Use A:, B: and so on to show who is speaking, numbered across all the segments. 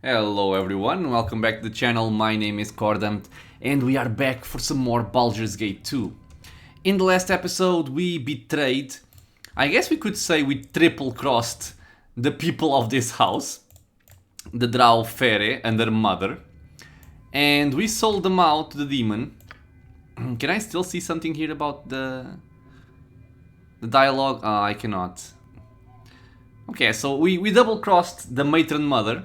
A: Hello everyone, welcome back to the channel. My name is Cordant and we are back for some more Baldur's Gate 2. In the last episode we betrayed, I guess we could say we triple-crossed the people of this house, the Drow Phaere and their mother, and we sold them out to the demon. Can I still see something here about the dialogue? I cannot. Okay, so we double-crossed the Matron Mother.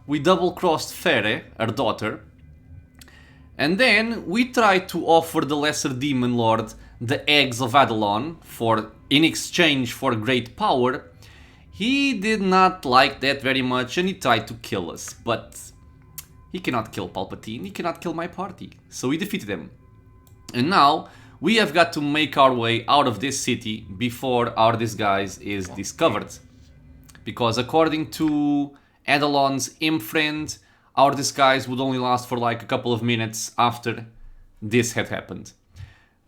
A: We double-crossed Phaere, her daughter, and then we tried to offer the Lesser Demon Lord the eggs of Adalon in exchange for great power. He did not like that very much and he tried to kill us, but he cannot kill Palpatine, he cannot kill my party, so we defeated him. And now we have got to make our way out of this city before our disguise is discovered, because according to Adalon's imp friend, our disguise would only last for like a couple of minutes after this had happened.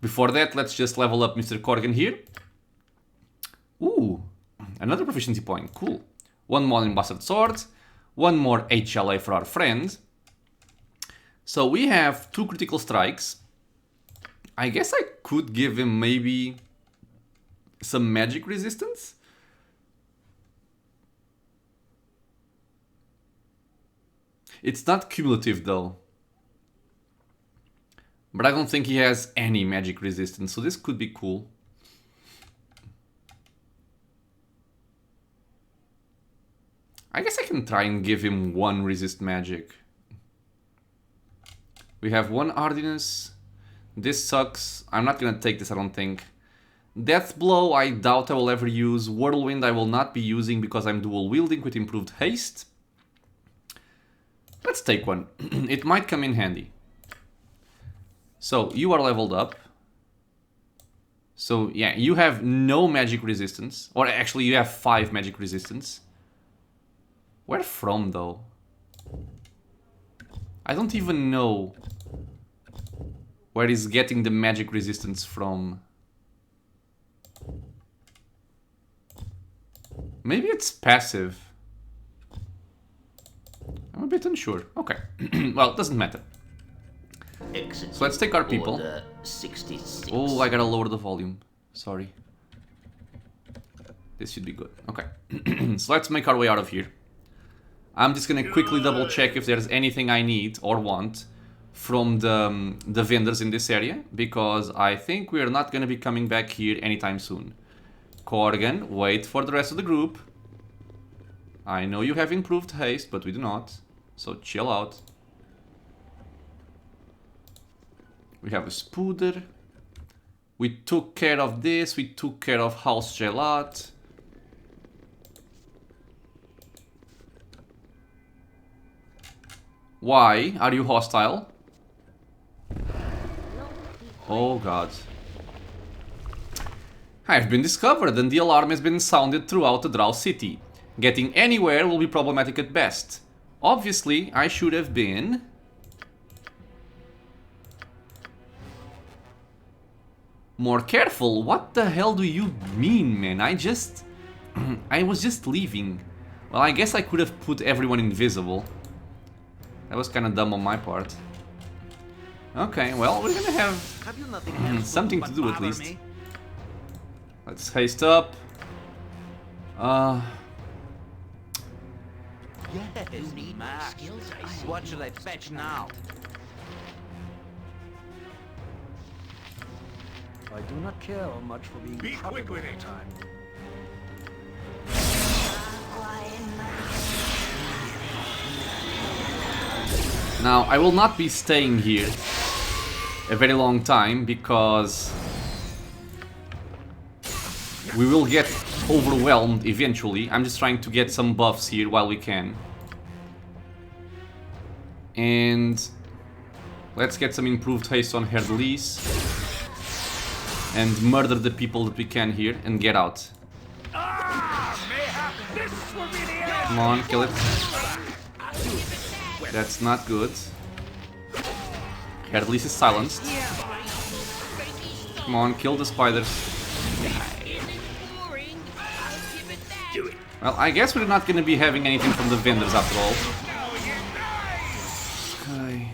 A: Before that, let's just level up Mr. Corgan here. Ooh, another proficiency point, cool. One more Embossed Sword, one more HLA for our friend. So we have 2 critical strikes. I guess I could give him maybe some magic resistance. It's not cumulative though. But I don't think he has any magic resistance, so this could be cool. I guess I can try and give him 1 resist magic. We have 1 hardiness. This sucks. I'm not gonna take this, I don't think. Death Blow, I doubt I will ever use. Whirlwind I will not be using because I'm dual wielding with improved haste. Let's take one. It might come in handy. So, you are leveled up. So, yeah, you have no magic resistance. Or actually, you have 5 magic resistance. Where from, though? I don't even know where he's getting the magic resistance from. Maybe it's passive. I'm a bit unsure. Okay. Well, it doesn't matter. So let's take our people. Oh, I gotta lower the volume. Sorry. This should be good. Okay. So let's make our way out of here. I'm just gonna quickly double check if there's anything I need or want from the vendors in this area, because I think we're not gonna be coming back here anytime soon. Corgan, wait for the rest of the group. I know you have improved haste, but we do not. So chill out. We have a Spooder. We took care of this. We took care of House Gelat. Why are you hostile? Oh god. I've been discovered and the alarm has been sounded throughout the Drow city. Getting anywhere will be problematic at best. Obviously, I should have been more careful. What the hell do you mean, man? I was just leaving. Well, I guess I could have put everyone invisible. That was kind of dumb on my part. Okay, well, we're gonna have something to do at least. Let's haste up.
B: Yes, Max. What should I fetch now?
C: I do not care much for being quick with it. Time.
A: Now, I will not be staying here a very long time because we will get overwhelmed eventually. I'm just trying to get some buffs here while we can. And let's get some improved haste on Herdelise. And murder the people that we can here and get out. Come on, kill it. That's not good. Herdelise is silenced. Come on, kill the spiders. Well, I guess we're not going to be having anything from the vendors after all. Okay.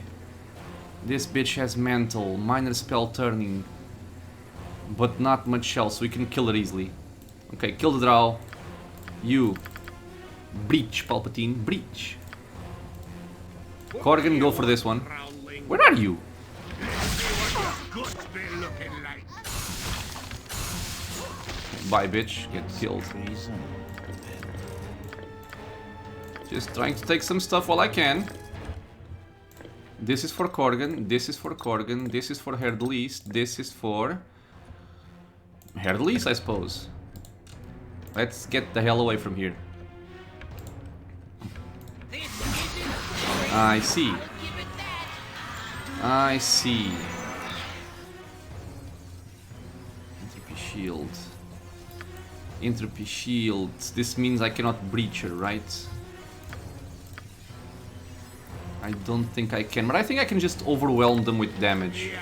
A: This bitch has mantle, minor spell turning, but not much else. We can kill her easily. Okay, kill the Drow. You. Breach, Palpatine. Breach. Corgan, go for this one. Where are you? Bye, bitch. Get killed. Just trying to take some stuff while I can. This is for Corgan. This is for Corgan. This is for Herdelis. This is for Herdelis, I suppose. Let's get the hell away from here. I see. I see. Entropy shield. Entropy shield. This means I cannot breach her, right? I don't think I can, but I think I can just overwhelm them with damage.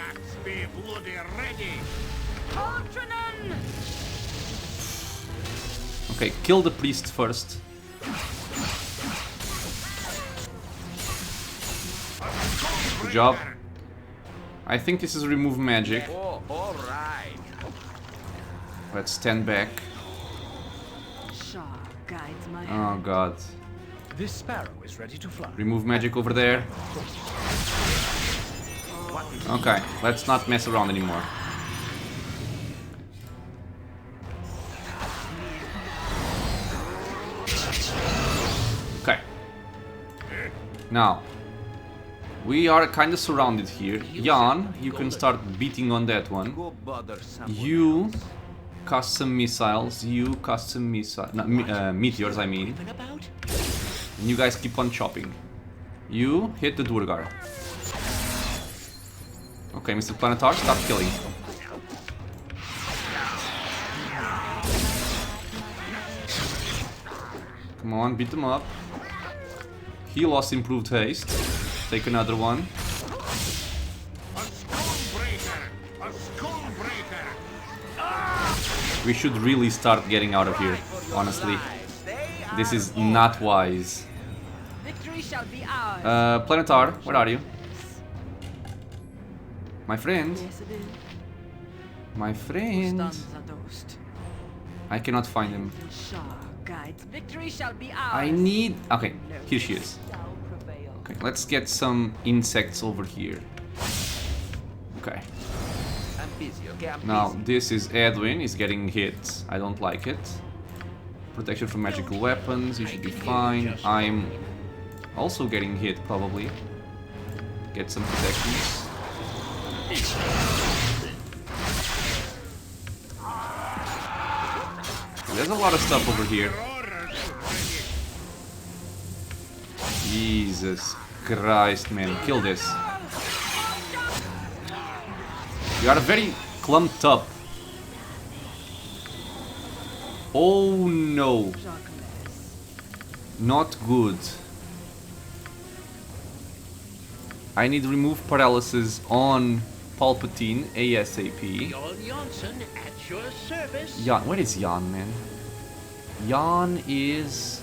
A: Okay, kill the priest first. Good job. I think this is remove magic.
B: Oh, all right.
A: Let's stand back. Oh god.
C: This sparrow is ready to fly.
A: Remove magic over there. Okay, let's not mess around anymore. Okay. Now, we are kind of surrounded here. Jan, you can start beating on that one.
B: Go bother someone
A: You
B: else.
A: cast some missiles. You cast some meteors, I mean. And you guys keep on chopping. You hit the Durgar. Okay, Mr. Planetar, stop killing. Come on, beat them up. He lost improved haste. Take another one. We should really start getting out of here, honestly. This is not wise.
D: Shall be ours.
A: Planetar, where are you? My friend? My friend? I cannot find him.
D: Victory shall be ours.
A: I need... Okay, here she is. Okay, let's get some insects over here. Okay.
B: I'm busy, okay? I'm
A: Now,
B: busy.
A: this is Edwin, he's getting hit. I don't like it. Protection from magical weapons, you should be fine. I'm also getting hit, probably. Get some protections. There's a lot of stuff over here. Jesus Christ, man. Kill this. You are very clumped up. Oh no. Not good. I need to remove paralysis on Palpatine ASAP.
E: Johnson at your service.
A: Jan, where is Jan, man? Jan is...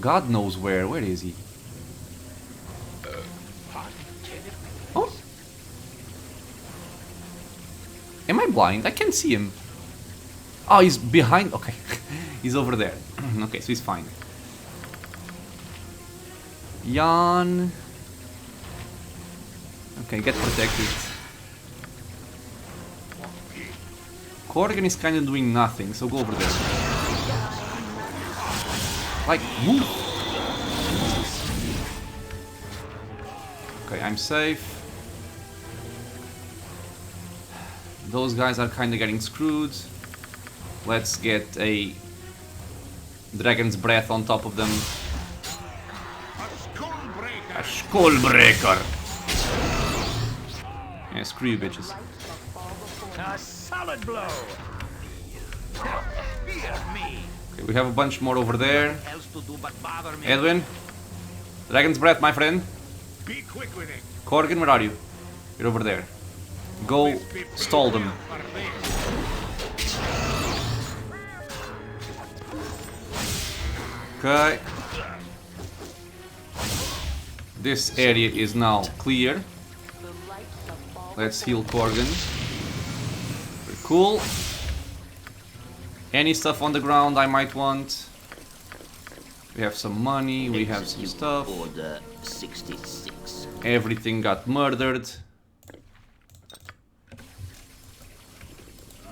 A: God knows where. Where is he? Oh? Am I blind? I can't see him. Oh, he's behind. Okay. He's over there. Okay, so he's fine. Jan... Okay, get protected. Corgan is kind of doing nothing, so go over there. Like, move! Okay, I'm safe. Those guys are kind of getting screwed. Let's get a Dragon's Breath on top of them. A Skullbreaker! Yeah, screw you bitches.
E: A solid blow. Fear me.
A: Okay, we have a bunch more over there.
B: Else to do but bother me.
A: Edwin, Dragon's Breath, my friend.
C: Be quick with it.
A: Corgan, where are you? You're over there. Go stall them. Okay. This area is now clear. Let's heal Korgan. Very cool. Any stuff on the ground I might want? We have some money, we have some stuff.
B: Order 66.
A: Everything got murdered.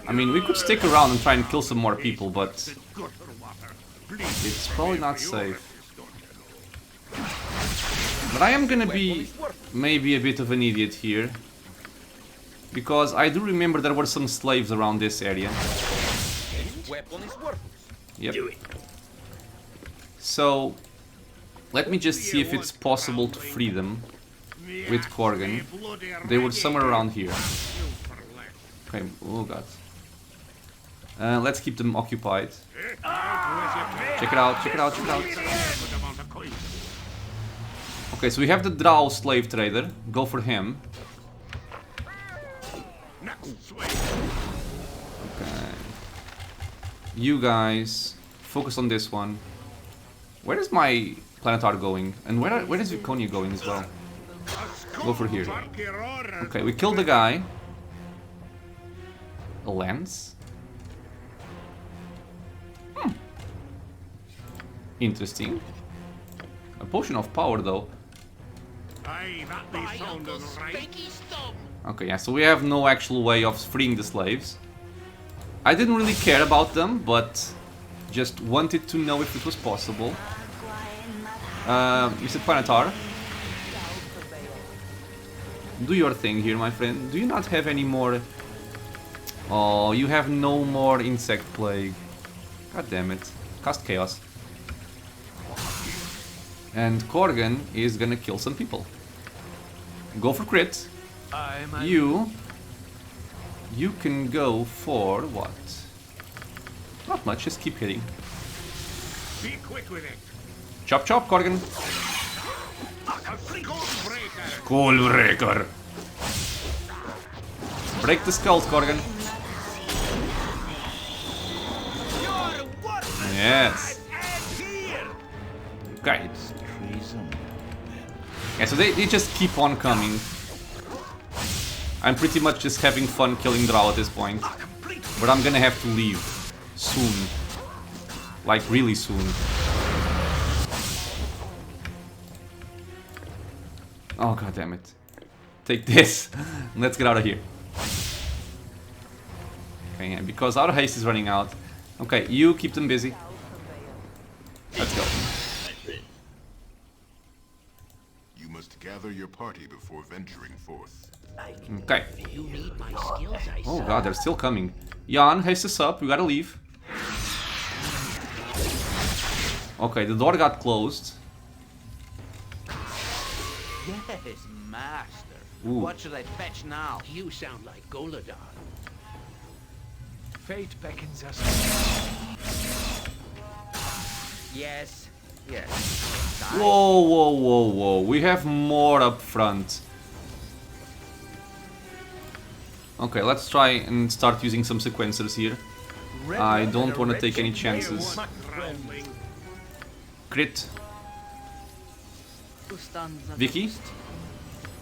A: I mean, we could stick around and try and kill some more people, but it's probably not safe. But I am gonna be maybe a bit of an idiot here, because I do remember there were some slaves around this area. Yep. So, let me just see if it's possible to free them with Korgan. They were somewhere around here. Okay, oh god. Let's keep them occupied. Check it out, check it out, check it out. Okay, so we have the Drow slave trader. Go for him. Okay. You guys, focus on this one. Where is my Planetar going? And where is Viconia going as well? Go for here. Okay, we killed the guy. A lance? Interesting. A potion of power though. Okay, yeah, so we have no actual way of freeing the slaves. I didn't really care about them, but just wanted to know if it was possible. Mr. Planetar, do your thing here, my friend. Do you not have any more? Oh, you have no more insect plague. God damn it. Cast chaos. And Korgan is gonna kill some people. Go for crit. You can go for what? Not much, just keep hitting.
E: Be quick with it.
A: Chop chop, Korgan. Skullbreaker. Break the skulls, Korgan. Yes. Okay. Yeah, so they just keep on coming. I'm pretty much just having fun killing Drow at this point. But I'm gonna have to leave soon. Like, really soon. Oh, god damn it. Take this. Let's get out of here. Okay, yeah, because our haste is running out. Okay, you keep them busy. Let's go.
F: You must gather your party before venturing forth.
A: Okay.
E: You need my skills, I
A: Oh god, they're still coming. Jan, haste us up. We gotta leave. Okay, the door got closed.
B: Yes, master.
A: Ooh.
B: What should I fetch now?
E: You sound like Goladar.
C: Fate beckons us.
B: Yes, yes.
A: Whoa, whoa, whoa, whoa. We have more up front. Okay, let's try and start using some sequencers here. I don't want to take any chances. Crit. Vicky?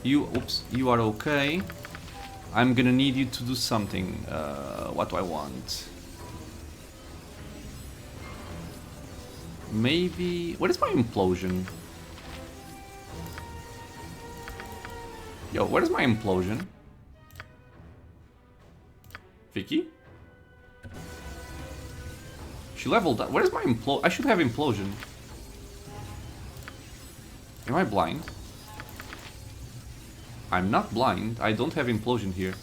A: You are okay. I'm gonna need you to do something. What do I want? Maybe... What is my implosion? Yo, where is my implosion? Vicky? She leveled up. Where is my implosion? I should have implosion. Am I blind? I'm not blind. I don't have implosion here.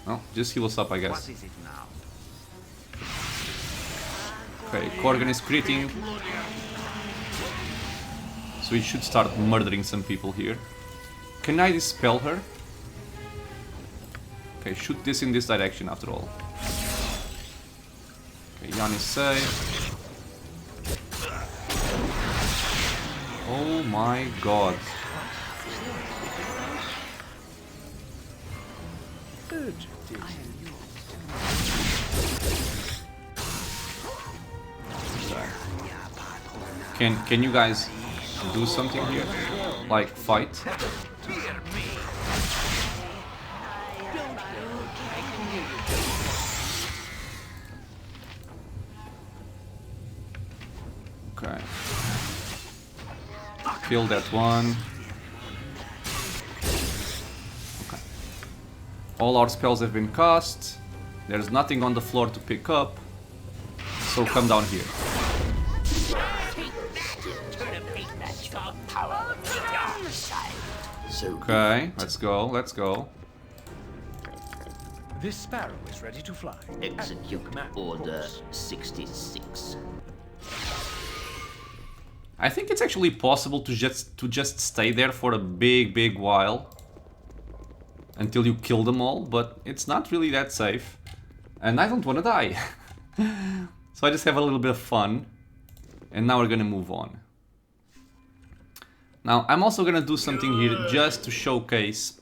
A: Well, just heal us up, I guess.
B: What is it now?
A: Okay, Korgan is critting. So we should start murdering some people here. Can I dispel her? Okay, shoot this in this direction after all. Okay, Jan is safe. Oh my god. Can you guys do something here, like fight. Okay. Kill that one. Okay. All our spells have been cast. There's nothing on the floor to pick up. So come down here. Okay, let's go, let's go.
C: This sparrow is ready to fly.
G: Execute Order 66.
A: I think it's actually possible to just stay there for a big while until you kill them all, but it's not really that safe. And I don't want to die. So I just have a little bit of fun. And now we're gonna move on. Now I'm also gonna do something here just to showcase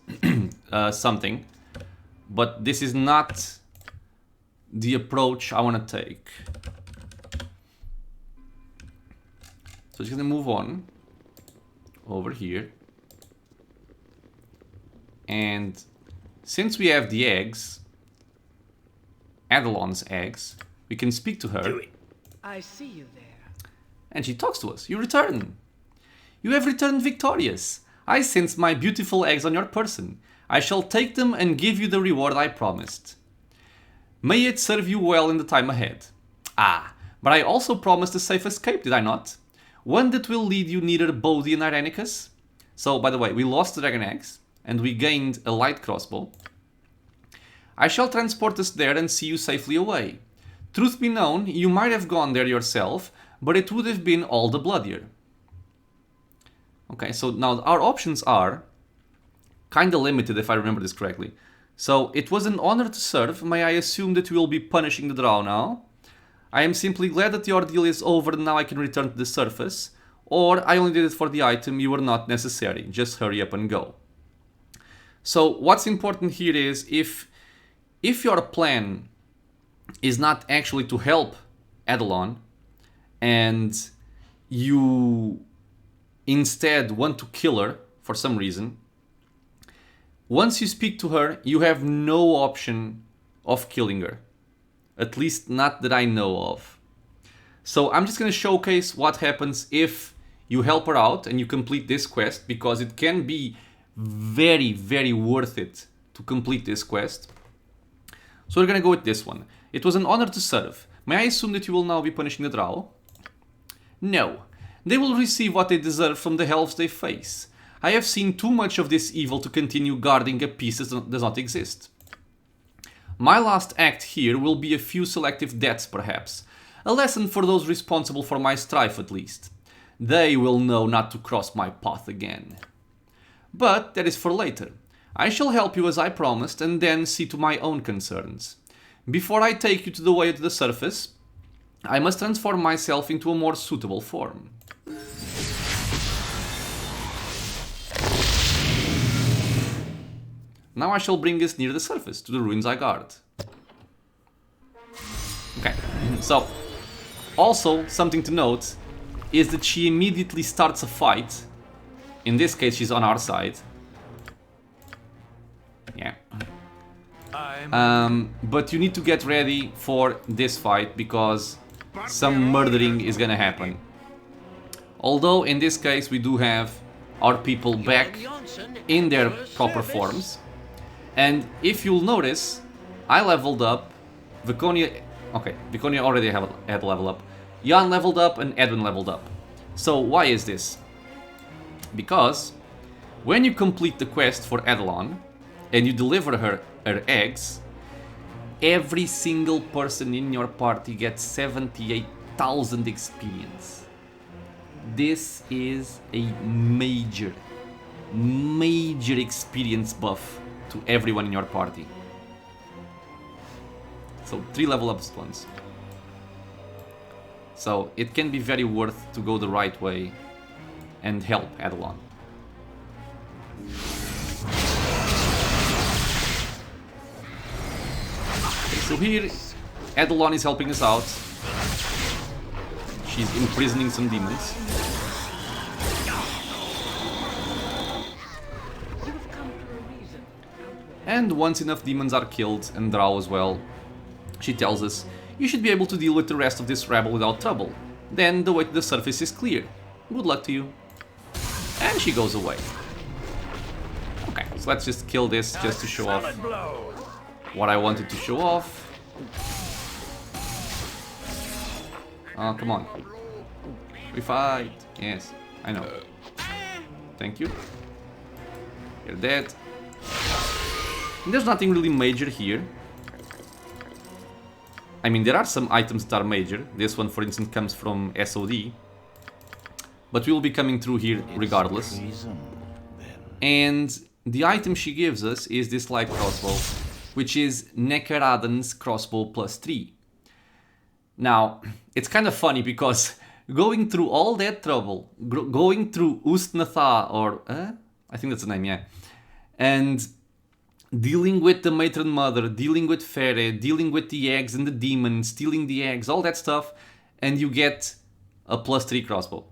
A: something. But this is not the approach I want to take. So just gonna move on over here. And since we have the eggs, Adalon's eggs, we can speak to her.
D: I see you there.
A: And she talks to us. You return. You have returned victorious. I sense my beautiful eggs on your person. I shall take them and give you the reward I promised. May it serve you well in the time ahead. Ah, but I also promised a safe escape, did I not? One that will lead you neither Bodhi and Irenicus. So, by the way, we lost the dragon eggs, and we gained a light crossbow. I shall transport us there and see you safely away. Truth be known, you might have gone there yourself, but it would have been all the bloodier. Okay, so now our options are kinda limited, if I remember this correctly. So, it was an honor to serve. May I assume that you will be punishing the Drow now? I am simply glad that the ordeal is over and now I can return to the surface. Or, I only did it for the item, you were not necessary. Just hurry up and go. So, what's important here is, if your plan is not actually to help Adalon, and you instead want to kill her for some reason, once you speak to her, you have no option of killing her. At least not that I know of. So I'm just going to showcase what happens if you help her out and you complete this quest, because it can be very worth it to complete this quest. So we're going to go with this one. It was an honor to serve. May I assume that you will now be punishing the Drow? No. They will receive what they deserve from the elves they face. I have seen too much of this evil to continue guarding a peace that does not exist. My last act here will be a few selective deaths, perhaps. A lesson for those responsible for my strife, at least. They will know not to cross my path again. But that is for later. I shall help you as I promised, and then see to my own concerns. Before I take you to the way to the surface, I must transform myself into a more suitable form. Now I shall bring us near the surface, to the ruins I guard. Okay, so, also something to note is that she immediately starts a fight. In this case, she's on our side. Yeah. But you need to get ready for this fight, because some murdering is gonna happen. Although, in this case, we do have our people back in their proper forms. And if you'll notice, I leveled up, Viconia already had level up, Jan leveled up and Edwin leveled up. So why is this? Because when you complete the quest for Adalon and you deliver her eggs, every single person in your party gets 78,000 experience. This is a major experience buff to everyone in your party. So 3 level ups at once. So it can be very worth to go the right way and help Adalon. Okay, so here Adalon is helping us out. She's imprisoning some demons. And once enough demons are killed, and Drow as well, she tells us, you should be able to deal with the rest of this rabble without trouble. Then the way to the surface is clear. Good luck to you. And she goes away. Okay, so let's just kill this just to show off what I wanted to show off. Oh, come on. We fight. Yes, I know. Thank you. You're dead. There's nothing really major here. I mean, there are some items that are major. This one, for instance, comes from SOD. But we'll be coming through here regardless. And the item she gives us is this light crossbow, which is Nekaradan's crossbow +3. Now, it's kind of funny because going through all that trouble, going through Ust'Natha, or I think that's the name, yeah, and dealing with the Matron Mother, dealing with Phaere, dealing with the eggs and the demon, stealing the eggs, all that stuff, and you get a +3 crossbow.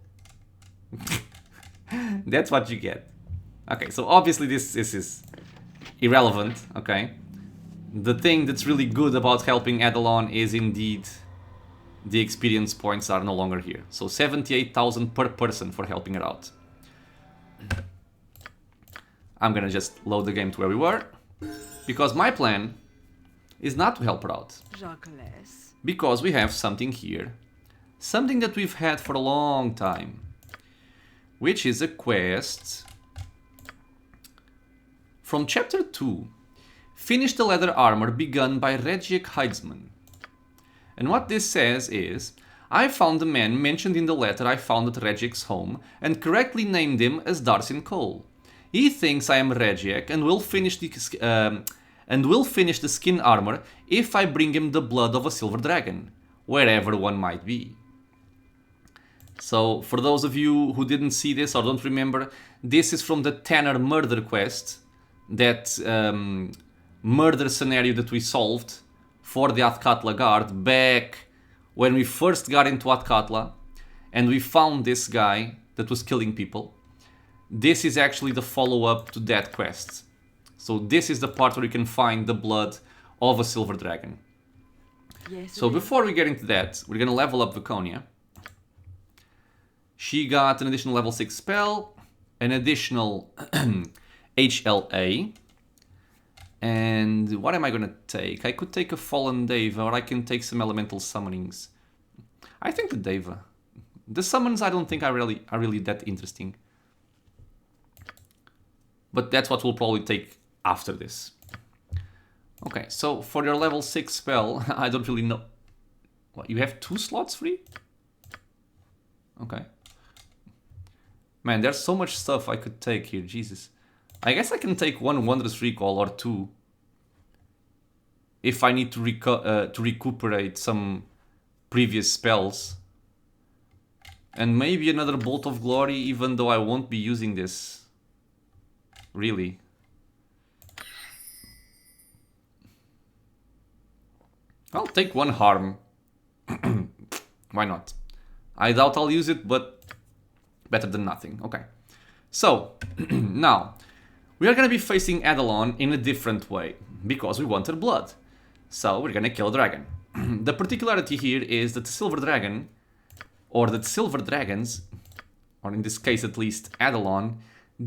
A: That's what you get. Okay, so obviously this is irrelevant, okay? The thing that's really good about helping Adalon is indeed the experience points are no longer here. So 78,000 per person for helping her out. I'm gonna just load the game to where we were, because my plan is not to help her out. Because we have something here, something that we've had for a long time, which is a quest from Chapter 2. Finish the leather armor begun by Regiek Heidsman. And what this says is, I found the man mentioned in the letter I found at Regiek's home and correctly named him as Darcin Cole. He thinks I am Regiek and will finish the skin armor if I bring him the blood of a silver dragon, wherever one might be. So, for those of you who didn't see this or don't remember, this is from the Tanner murder quest, that murder scenario that we solved for the Athkatla guard back when we first got into Athkatla, and we found this guy that was killing people. This is actually the follow-up to that quest. So this is the part where you can find the blood of a silver dragon.
D: Yes,
A: So before we get into that, we're gonna level up Viconia. She got an additional level 6 spell, an additional HLA, and what am I gonna take? I could take a Fallen Deva, or I can take some elemental summonings. I think the Deva. The summons I don't think are really that interesting. But that's what we'll probably take after this. Okay, so for your level 6 spell, I don't really know. What, you have 2 slots free? Okay. Man, there's so much stuff I could take here, Jesus. I guess I can take 1 Wondrous Recall or 2. If I need to recuperate some previous spells. And maybe another Bolt of Glory, even though I won't be using this. Really. I'll take 1 harm. Why not? I doubt I'll use it, but better than nothing. Okay. So, now, we are going to be facing Adalon in a different way, because we want her blood. So, we're going to kill a dragon. The particularity here is that the silver dragon, or that silver dragons, or in this case at least Adalon,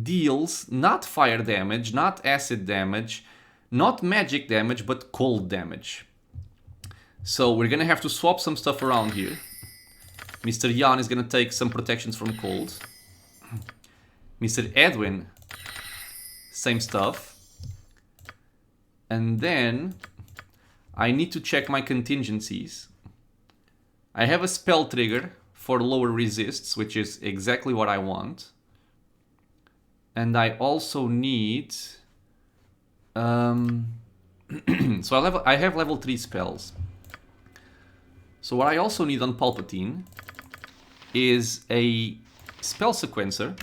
A: deals not fire damage, not acid damage, not magic damage, but cold damage. So we're gonna have to swap some stuff around here. Mr. Jan is gonna take some protections from cold. Mr. Edwin, same stuff. And then I need to check my contingencies. I have a spell trigger for lower resists, which is exactly what I want. And I also need... so I have level 3 spells. So what I also need on Palpatine is a spell sequencer.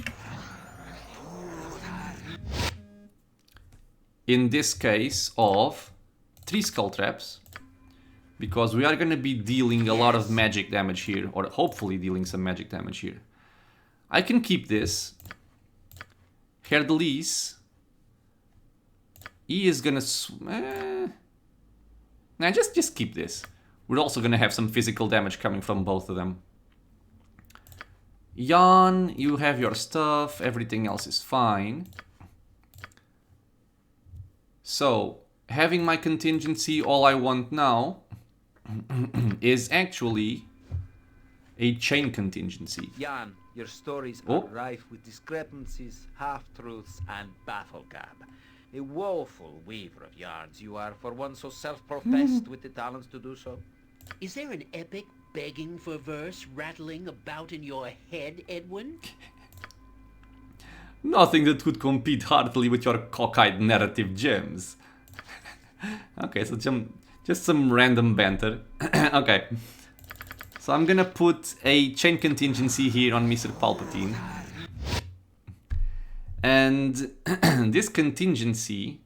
A: In this case of 3 skull traps. Because we are going to be dealing a lot of magic damage here. Or hopefully dealing some magic damage here. I can keep this. Herdelis, he is gonna... Nah, just keep this. We're also gonna have some physical damage coming from both of them. Jan, you have your stuff. Everything else is fine. So, having my contingency, all I want now is actually a chain contingency.
B: Jan, your stories are rife with discrepancies, half-truths, and baffle-gab. A woeful weaver of yarns you are for one so self-professed with the talents to do so.
E: Is there an epic begging for verse rattling about in your head, Edwin?
A: Nothing that could compete heartily with your cockeyed narrative gems. Okay, so just some random banter. Okay. So I'm gonna put a chain contingency here on Mr. Palpatine. And this contingency...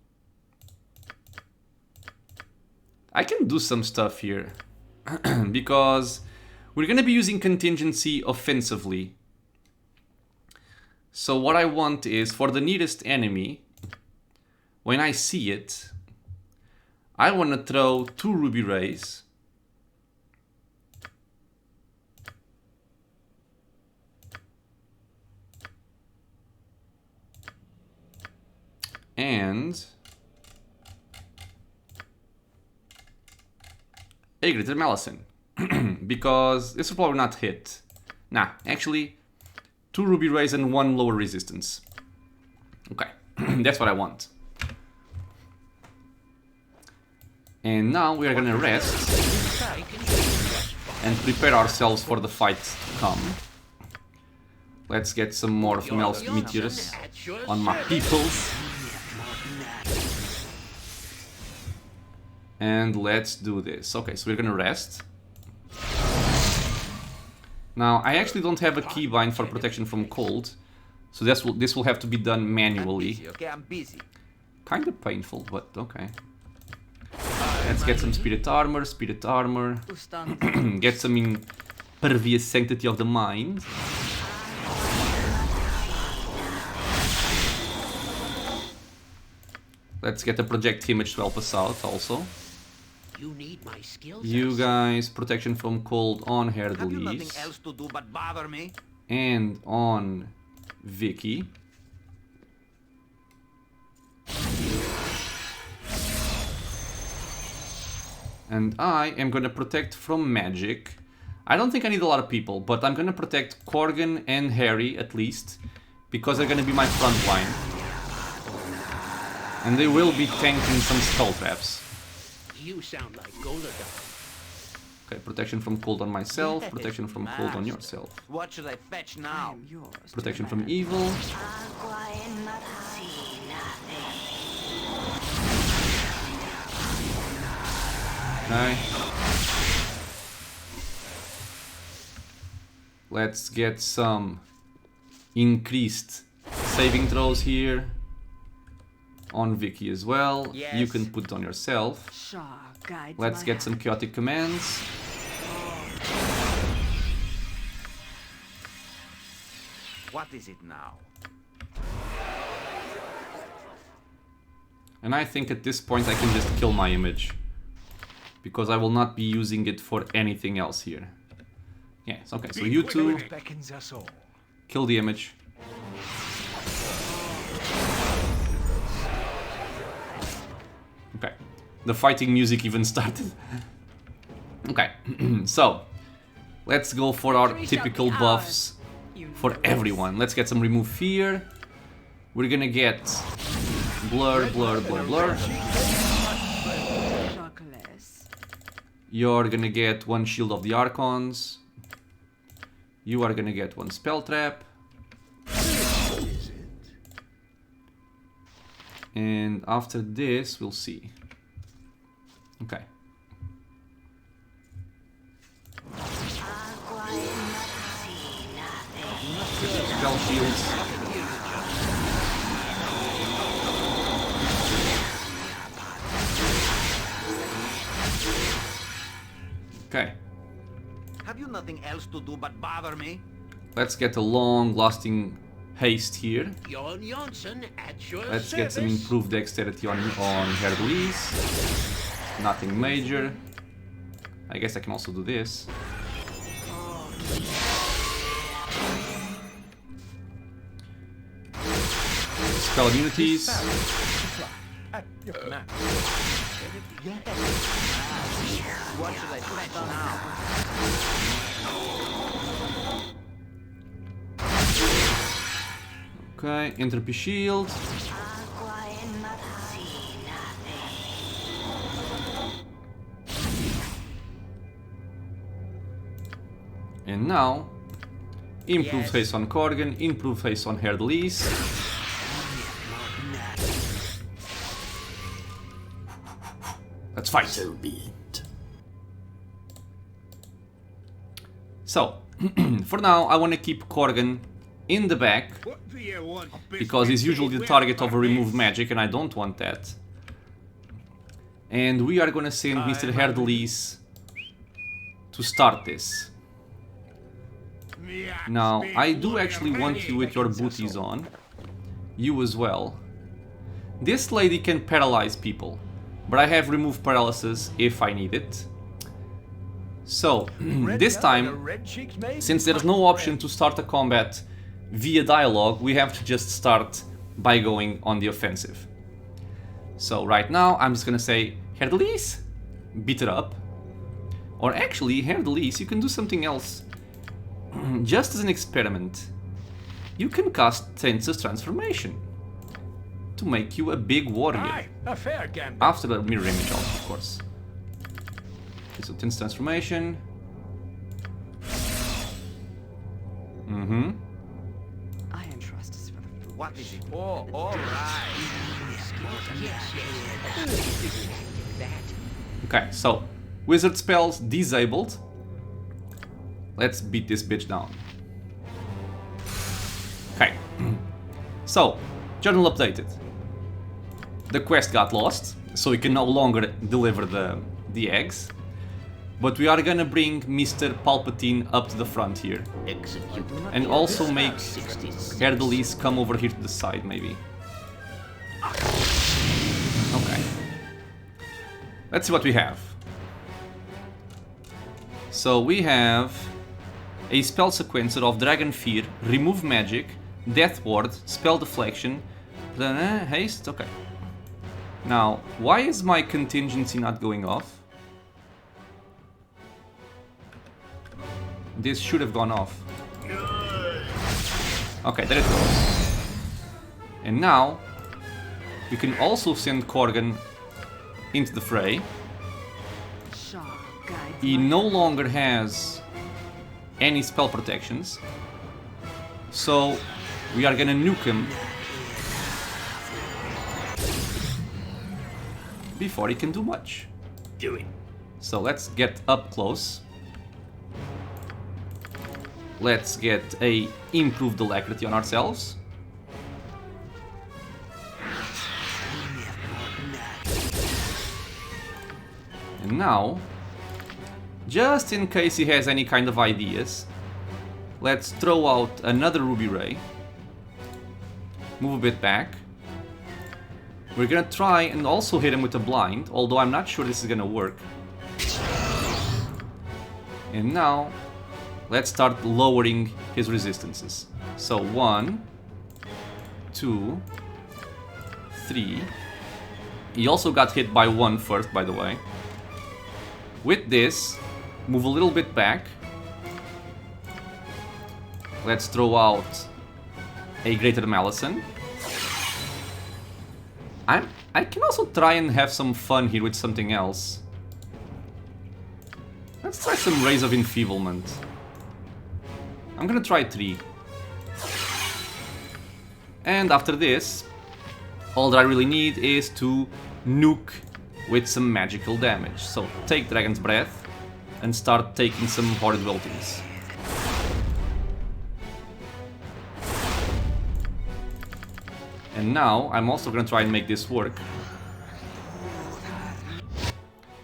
A: I can do some stuff here. Because we're gonna be using contingency offensively. So what I want is, for the nearest enemy, when I see it, I want to throw 2 ruby rays. And a greater malison. Because this will probably not hit. Nah, actually, 2 ruby rays and 1 lower resistance. Okay, that's what I want. And now we are gonna rest and prepare ourselves for the fight to come. Let's get some more of Mel's meteors on my peoples. And let's do this. Okay, so we're gonna rest. Now, I actually don't have a keybind for protection from cold, so this will have to be done manually.
B: I'm busy.
A: Kind of painful, but okay. Let's get some spirit armor, get some impervious sanctity of the mind. Let's get a project image to help us out also.
E: You need my skills.
A: You guys, protection from cold on
B: Have you nothing
A: Hercules
B: else to do but bother me?
A: and on Vicky. And I am gonna protect from magic. I don't think I need a lot of people, but I'm gonna protect Corgan and Harry at least, because they're gonna be my front line. And they will be tanking some skull traps.
E: You sound like Golodar.
A: Okay, protection from cold on myself, protection from cold on yourself.
B: What should I fetch now?
A: Protection from evil. Okay. Let's get some increased saving throws here on Vicky as well.
B: Yes.
A: You can put on yourself. Let's get some chaotic commands.
B: What is it now?
A: And I think at this point I can just kill my image, because I will not be using it for anything else here. Yes, okay, so you two
C: Beckons us all.
A: kill the image. Okay, the fighting music even started. Okay, so let's go for our typical buffs for everyone. Let's get some remove fear. We're gonna get blur, blur, blur, blur. You're gonna get 1 shield of the Archons. You are gonna get 1 spell trap. And after this, we'll see. Okay. Spell shields. Okay.
B: Have you nothing else to do but bother me?
A: Let's get a long-lasting haste here.
E: Jon Johnson at your
A: Let's get some
E: service.
A: improved dexterity on Herdelis. Nothing major. I guess I can also do this. Spell immunities.
C: At your command.
B: What should I fetch now?
A: Okay, entropy shield. And now, improved face on Korgan, improved face on Herdelis. Let's fight.
G: So be it.
A: So, for now, I want to keep Korgan in the back, because he's usually the target of a remove magic, and I don't want that. And we are gonna send Mr. Herdelis to start this. Now, I do actually want you with your booties on. You as well. This lady can paralyze people, but I have removed paralysis if I need it. So, this time, since there's no option to start a combat via dialogue, we have to just start by going on the offensive. So right now, I'm just gonna say, Herdelis, beat it up. Or actually, Herdelis, you can do something else. Just as an experiment, you can cast Tense's Transformation to make you a big warrior.
C: Aye, a fair gambit.
A: After the mirror image also, of course. Okay, so Tense Transformation.
D: Iron Trust is for the foolish.
B: What is it? Oh, alright.
A: Okay, so wizard spells disabled. Let's beat this bitch down. Okay. So, journal updated. The quest got lost, so we can no longer deliver the eggs. But we are gonna bring Mr. Palpatine up to the front here.
G: Execute.
A: And also make
G: 66.
A: Herdelis come over here to the side, maybe. Okay. Let's see what we have. So we have a spell sequencer of Dragon Fear, Remove Magic, Death Ward, Spell Deflection, Haste, okay. Now, why is my contingency not going off? This should have gone off. Okay, there it goes. And now, we can also send Korgan into the fray.
D: Shaw guides
A: He
D: my
A: no longer has any spell protections. So, we are gonna nuke him before he can do much.
G: Do it.
A: So let's get up close. Let's get a improved alacrity on ourselves. And now, just in case he has any kind of ideas, let's throw out another Ruby Ray. Move a bit back. We're gonna try and also hit him with a blind, although I'm not sure this is gonna work. And now, let's start lowering his resistances. So 1, 2, 3. He also got hit by 1 first, by the way. With this, move a little bit back. Let's throw out a Greater Malison. I can also try and have some fun here with something else. Let's try some Rays of Enfeeblement. I'm gonna try 3. And after this, all that I really need is to nuke with some magical damage. So take Dragon's Breath and start taking some Horrid Wiltings. And now, I'm also gonna try and make this work.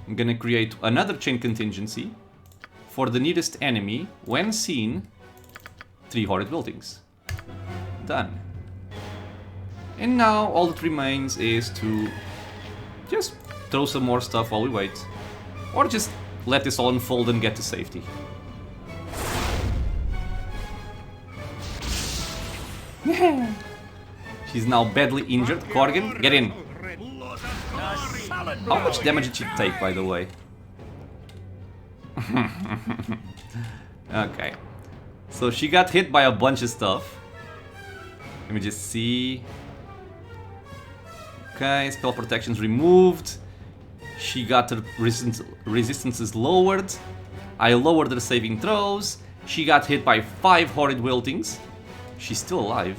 A: I'm gonna create another chain contingency. For the nearest enemy, when seen, 3 Horrid Wiltings. Done. And now all that remains is to just throw some more stuff while we wait. Or just let this all unfold and get to safety. She's now badly injured. Corgan, get in. How much damage did she take, by the way? Okay. So she got hit by a bunch of stuff. Let me just see. Okay, spell protection's removed. She got her resistances lowered. I lowered her saving throws. She got hit by 5 horrid wiltings. She's still alive.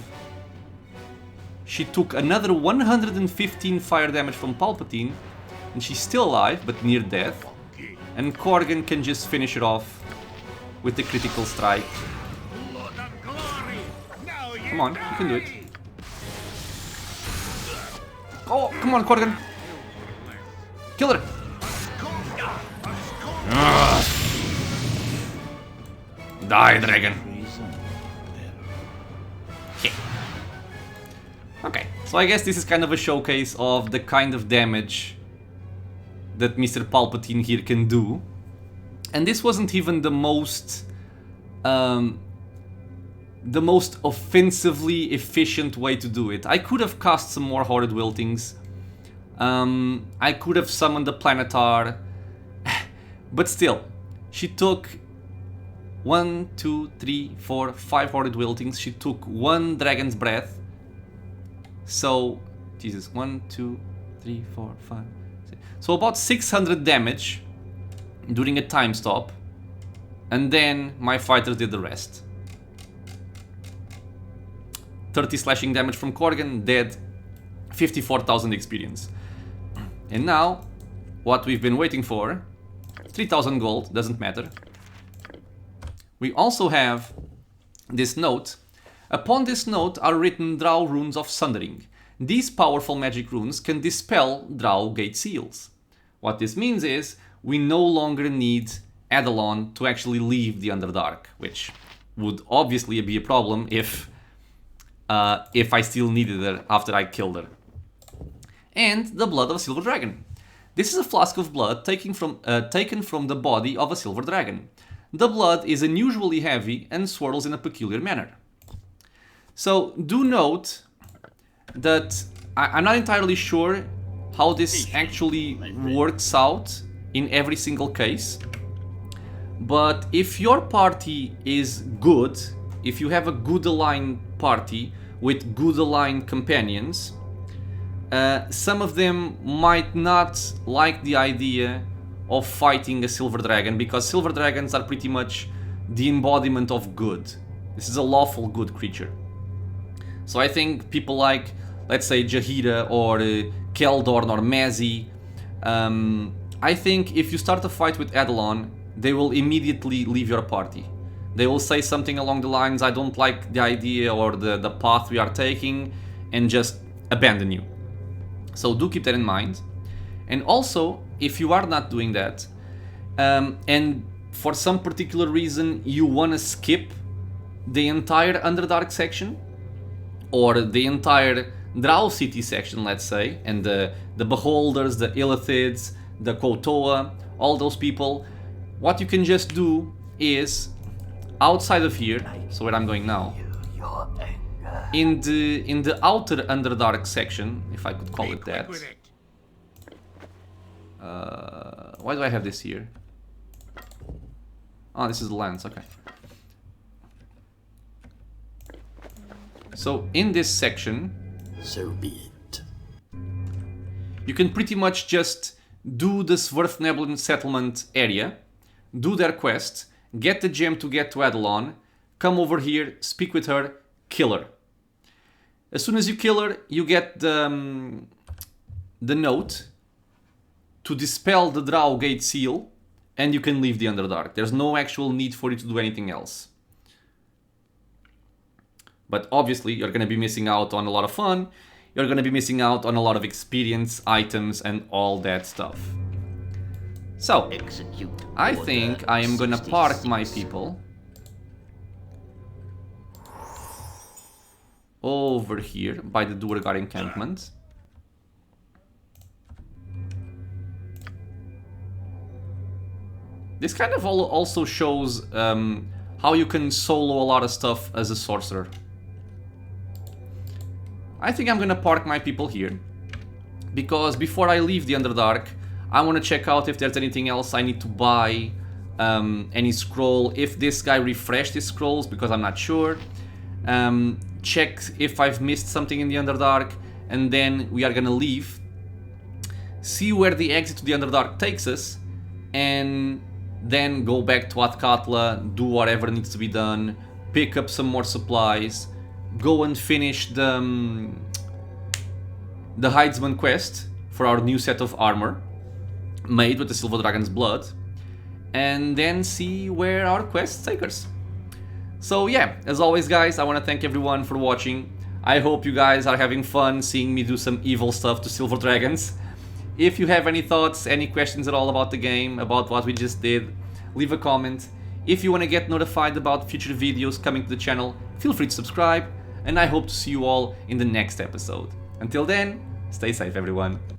A: She took another 115 fire damage from Palpatine. And she's still alive, but near death. And Corgan can just finish it off with the critical strike. Come on, you can do it. Oh, come on, Corgan. Kill her. Die, dragon. Okay, so I guess this is kind of a showcase of the kind of damage that Mr. Palpatine here can do. And this wasn't even the most offensively efficient way to do it. I could have cast some more horrid wiltings. I could have summoned the Planetar. But still, she took 1, 2, 3, 4, 5 horrid wiltings. She took 1 dragon's breath. So, Jesus, 1, 2, 3, 4, 5, 6. So about 600 damage during a time stop. And then my fighters did the rest. 30 slashing damage from Corgan, dead. 54,000 experience. And now, what we've been waiting for, 3,000 gold, doesn't matter. We also have this note. Upon this note are written Drow runes of Sundering. These powerful magic runes can dispel Drow gate seals. What this means is, we no longer need Adalon to actually leave the Underdark, which would obviously be a problem if I still needed her after I killed her. And the blood of a silver dragon. This is a flask of blood taken from the body of a silver dragon. The blood is unusually heavy and swirls in a peculiar manner. So do note that I'm not entirely sure how this actually works out in every single case. But if your party is good, if you have a good aligned party with good aligned companions, some of them might not like the idea of fighting a silver dragon, because silver dragons are pretty much the embodiment of good. This is a lawful good creature. So I think people like, let's say, Jaheira or Keldorn or Mezzi, I think if you start a fight with Adalon, they will immediately leave your party. They will say something along the lines, I don't like the idea or the path we are taking, and just abandon you. So do keep that in mind. And also, if you are not doing that, and for some particular reason you want to skip the entire Underdark section, or the entire Drow City section, let's say, and the Beholders, the Illithids, the Kotoa, all those people, what you can just do is, outside of here, so where I'm going now, in the outer Underdark section, if I could call it that. Why do I have this here? Oh, this is the lands, okay. So in this section,
G: So be it.
A: you can pretty much just do the Svirfneblin settlement area, do their quest, get the gem to get to Adalon, come over here, speak with her, kill her. As soon as you kill her, you get the note to dispel the Drow Gate seal, and you can leave the Underdark. There's no actual need for you to do anything else. But obviously, you're going to be missing out on a lot of fun, you're going to be missing out on a lot of experience, items, and all that stuff. So,
G: Execute.
A: I think I am going to park my people over here by the Duergar encampment. This kind of also shows how you can solo a lot of stuff as a sorcerer. I think I'm gonna park my people here, because before I leave the Underdark, I want to check out if there's anything else I need to buy, any scroll, if this guy refreshed his scrolls, because I'm not sure. Check if I've missed something in the Underdark, and then we are gonna leave, see where the exit to the Underdark takes us, and then go back to Athkatla, do whatever needs to be done, pick up some more supplies, go and finish the Hydesman quest for our new set of armor, made with the Silver Dragon's blood, and then see where our quests take us. So yeah, as always guys, I want to thank everyone for watching. I hope you guys are having fun seeing me do some evil stuff to Silver Dragons. If you have any thoughts, any questions at all about the game, about what we just did, leave a comment. If you want to get notified about future videos coming to the channel, feel free to subscribe, and I hope to see you all in the next episode. Until then, stay safe everyone.